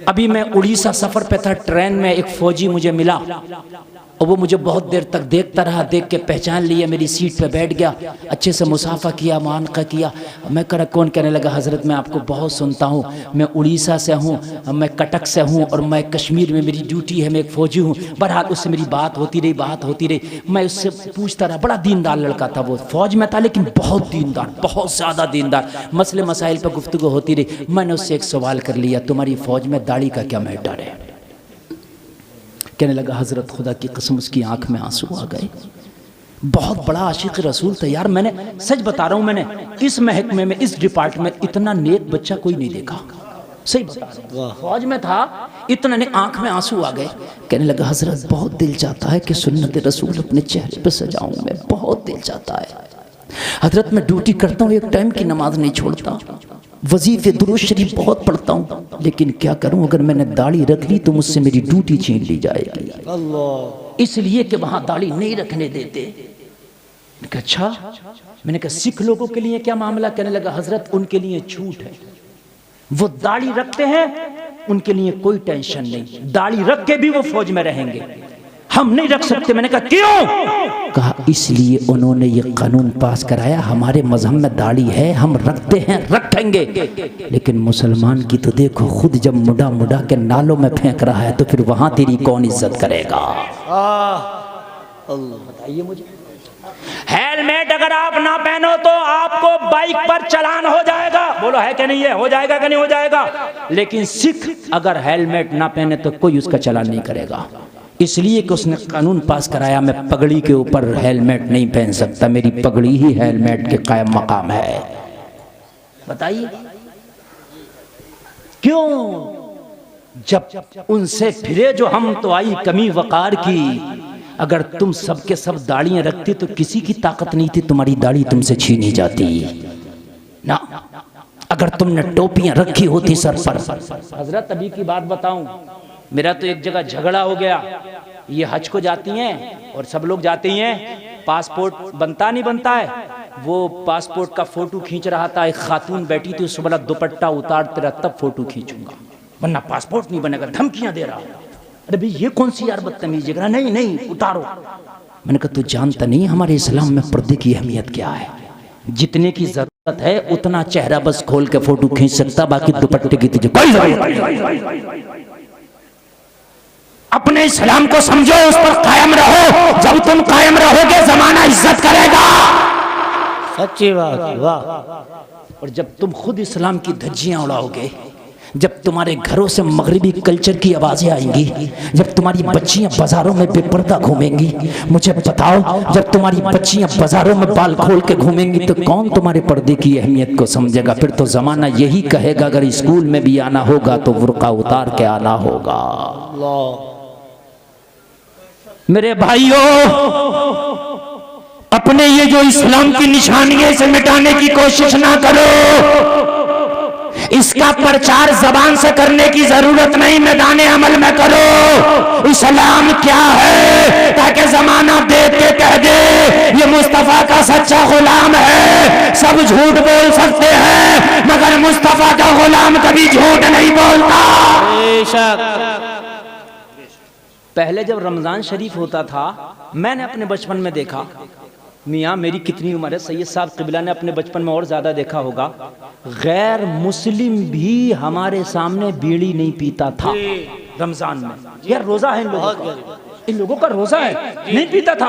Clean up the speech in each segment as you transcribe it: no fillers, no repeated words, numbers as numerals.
ابھی میں اڑیسہ سفر پہ تھا، ٹرین میں ایک فوجی مجھے ملا اور وہ مجھے بہت دیر تک دیکھتا رہا، دیکھ کے پہچان لیا، میری سیٹ پہ بیٹھ گیا، اچھے سے مصافحہ کیا، معانقہ کیا۔ میں کہا کون؟ کہنے لگا حضرت میں آپ کو بہت سنتا ہوں، میں اڑیسہ سے ہوں، میں کٹک سے ہوں اور میں کشمیر میں میری ڈیوٹی ہے، میں ایک فوجی ہوں۔ بہرحال اس سے میری بات ہوتی رہی، میں اس سے پوچھتا رہا، بڑا دیندار لڑکا تھا، وہ فوج میں تھا لیکن بہت دیندار، بہت زیادہ دیندار، مسئلے مسائل پہ گفتگو ہوتی رہی۔ میں نے اس سے ایک سوال کر لیا، تمہاری فوج میں داڑھی کا کیا میٹر ہے؟ کہنے لگا حضرت خدا کی قسم اس کی آنکھ میں آنسو آ گئے، بہت بڑا عاشق رسول تھا یار، میں نے سچ بتا رہا ہوں، میں نے اس محکمے میں، اس ڈپارٹمنٹ اتنا نیک بچہ کوئی نہیں دیکھا، صحیح بتا رہا ہوں، فوج میں تھا، اتنا نے آنکھ میں آنسو آ گئے۔ کہنے لگا حضرت بہت دل چاہتا ہے کہ سنت رسول اپنے چہرے پہ سجاؤں، میں بہت دل چاہتا ہے حضرت، میں ڈیوٹی کرتا ہوں، ایک ٹائم کی نماز نہیں چھوڑتا، وظیفے درود شریف بہت پڑھتا ہوں، لیکن کیا کروں اگر میں نے داڑھی رکھ لی تو مجھ سے میری ڈیوٹی چھین لی جائے گی، اس لیے کہ وہاں داڑھی نہیں رکھنے دیتے۔ میں نے کہا اچھا، میں نے کہا سکھ لوگوں کے لیے کیا معاملہ؟ کہنے لگا حضرت ان کے لیے چھوٹ ہے، وہ داڑھی رکھتے ہیں ان کے لیے کوئی ٹینشن نہیں، داڑھی رکھ کے بھی وہ فوج میں رہیں گے، ہم نہیں رکھ سکتے۔ میں نے کہا کیوں؟ کہا اس لیے انہوں نے یہ قانون پاس کرایا، ہمارے مذہب میں داڑھی ہے، ہم رکھتے ہیں، رکھیں گے، لیکن مسلمان کی تو دیکھو خود جب مڈا مڈا کے نالوں میں پھینک رہا ہے تو پھر وہاں تیری کون عزت کرے گا؟ بتائیے مجھے، ہیلمیٹ اگر آپ نہ پہنو تو آپ کو بائک پر چلان ہو جائے گا، بولو ہے کہ نہیں ہے؟ ہو جائے گا کہ نہیں ہو جائے گا؟ لیکن سکھ اگر ہیلمیٹ نہ پہنے تو کوئی اس کا چلان نہیں کرے گا، اس لیے کہ اس نے قانون پاس کرایا میں پگڑی کے اوپر ہیلمیٹ نہیں پہن سکتا، میری پگڑی ہی ہیلمیٹ کے قائم مقام ہے۔ بتائیے کیوں؟ جب ان سے پھرے جو ہم تو آئی کمی وقار کی، اگر تم سب کے سب داڑیاں رکھتے تو کسی کی طاقت نہیں تھی تمہاری داڑھی تم سے چھینی جاتی نا، اگر تم نے ٹوپیاں رکھی ہوتی سر پر۔ حضرت ابھی کی بات بتاؤں، میرا تو ایک جگہ جھگڑا ہو گیا، یہ حج کو جاتی ہیں اور سب لوگ جاتے ہیں، پاسپورٹ بنتا نہیں بنتا ہے، وہ پاسپورٹ کا فوٹو کھینچ رہا تھا، ایک خاتون بیٹی تھی، اس بولا دوپٹہ اتار تیرا تب فوٹو کھینچوں گا ورنہ پاسپورٹ نہیں بنے گا، دھمکیاں دے رہا۔ ارے بھئی یہ کون سی یار بدتمیزی ہے؟ نہیں نہیں اتارو۔ میں نے کہا تو جانتا نہیں ہمارے اسلام میں پردے کی اہمیت کیا ہے؟ جتنے کی ضرورت ہے اتنا چہرہ بس کھول کے فوٹو کھینچ سکتا، باقی دوپٹے کی تجھے اپنے اسلام کو سمجھو، اس پر قائم رہو، جب تم قائم رہو گے زمانہ عزت کرے گا۔ سچی بات، واہ۔ اور جب تم خود اسلام کی دھجیاں اڑاؤ گے، جب تمہارے گھروں سے مغربی کلچر کی آوازیں آئیں گی، جب تمہاری بچیاں بازاروں میں بے پردہ گھومیں گی، مجھے بتاؤ جب تمہاری بچیاں بازاروں میں بال کھول کے گھومیں گی تو کون تمہارے پردے کی اہمیت کو سمجھے گا؟ پھر تو زمانہ یہی کہے گا اگر اسکول میں بھی آنا ہوگا تو برقع اتار کے آنا ہوگا۔ میرے بھائیوں، اپنے یہ جو اسلام کی نشانیاں سے مٹانے کی کوشش نہ کرو، اس کا پرچار زبان سے کرنے کی ضرورت نہیں، میدان عمل میں کرو۔ اسلام کیا ہے تاکہ زمانہ دیکھ کے کہہ دے یہ مصطفیٰ کا سچا غلام ہے۔ سب جھوٹ بول سکتے ہیں مگر مصطفیٰ کا غلام کبھی جھوٹ نہیں بولتا۔ بے شک۔ پہلے جب رمضان شریف ہوتا تھا میں نے اپنے بچپن میں دیکھا، میاں میری کتنی عمر ہے، سید صاحب قبلہ نے اپنے بچپن میں اور زیادہ دیکھا ہوگا، غیر مسلم بھی ہمارے سامنے بیڑی نہیں پیتا تھا رمضان میں۔ یار روزہ ہے ان لوگوں کا روزہ ہے، نہیں پیتا تھا،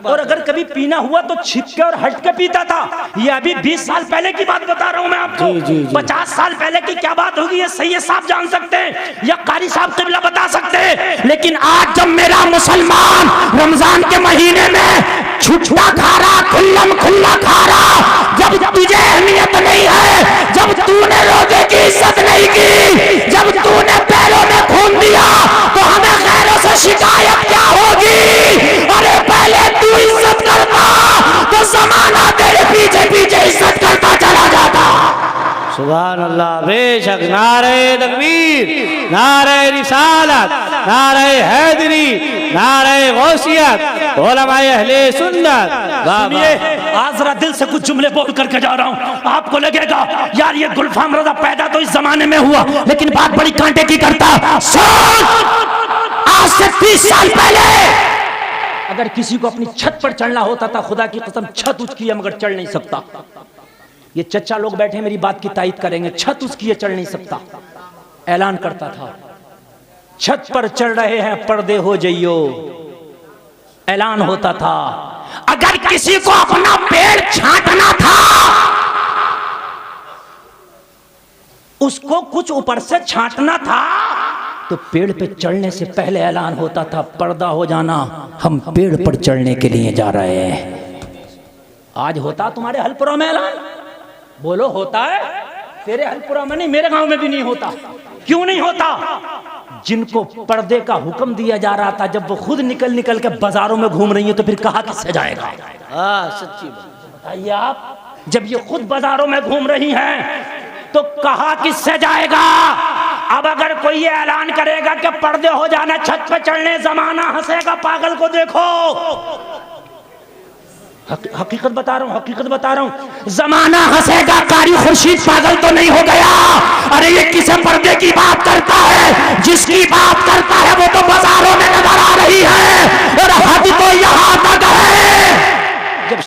اور اگر کبھی پینا ہوا تو چھپ کے اور ہٹ کے پیتا تھا۔ یہ ابھی 20 سال پہلے کی بات بتا رہا ہوں میں آپ کو، 50 سال پہلے کی کیا بات ہوگی یہ سید صاحب جان سکتے ہیں یا قاری صاحب قبلہ بتا سکتے ہیں، لیکن آج جب میرا مسلمان رمضان کے مہینے میں چھٹا کھا رہا، کھلم کھلا کھا رہا، جب تجھے اہمیت نہیں ہے، جب تو نے روزے کی عزت نہیں کی، جب تو نے پیروں میں خون دیا تو ہمیں غیروں سے شکایت کیا ہوگی؟ ارے پہلے تو عزت کرتا تو زمانہ تیرے پیچھے پیچھے عزت کرتا چلا جاتا۔ سبحان اللہ، بے شک، نعرہ تکبیر، نعرہ رسالت۔ نعرہ حیدری، نعرہ غوثیت، علماء اہل سنت. سنیے آج ذرا دل سے کچھ جملے بول کر کے جا رہا ہوں. آپ کو لگے گا یار یہ گلفام رضا پیدا تو اس زمانے میں ہوا، لیکن بات بڑی کانٹے کی کرتا. سوچ آج سے 30 سال پہلے اگر کسی کو اپنی چھت پر چڑھنا ہوتا تھا، خدا کی قسم چھت اس کی ہے مگر چڑھ نہیں سکتا. یہ چچا لوگ بیٹھے میری بات کی تائید کریں گے، چھت اس کی ہے چڑھ نہیں سکتا. اعلان کرتا تھا چھت پر چڑھ رہے ہیں پردے ہو جائیو. اعلان ہوتا تھا اگر کسی کو اپنا پیڑ چھانٹنا تھا، اس کو کچھ اوپر سے چھانٹنا تھا، تو پیڑ پہ چڑھنے سے پہلے اعلان ہوتا تھا پردہ ہو جانا، ہم پیڑ پر چڑھنے کے لیے جا رہے ہیں. آج ہوتا تمہارے حل پورا میں اعلان؟ بولو ہوتا ہے؟ تیرے حل پورا میں نہیں، میرے گاؤں میں بھی نہیں ہوتا. کیوں نہیں ہوتا؟ جن کو پردے کا حکم دیا جا رہا تھا جب وہ خود نکل کے بازاروں میں گھوم رہی ہیں تو پھر کہا کس سے جائے گا؟ سچی بات. بتائیے آپ، جب یہ خود بازاروں میں گھوم رہی ہیں تو کہا کس سے جائے گا؟ اب اگر کوئی یہ اعلان کرے گا کہ پردے ہو جانا چھت پہ چڑھنے، زمانہ ہنسے گا. پاگل کو دیکھو، حقیقت بتا رہا ہوں، حقیقت بتا رہا ہوں. زمانہ ہنسے گا. قاری خورشید پاگل تو نہیں ہو گیا؟ ارے یہ کسے پردے کی بات کرتا ہے؟ جس کی بات کرتا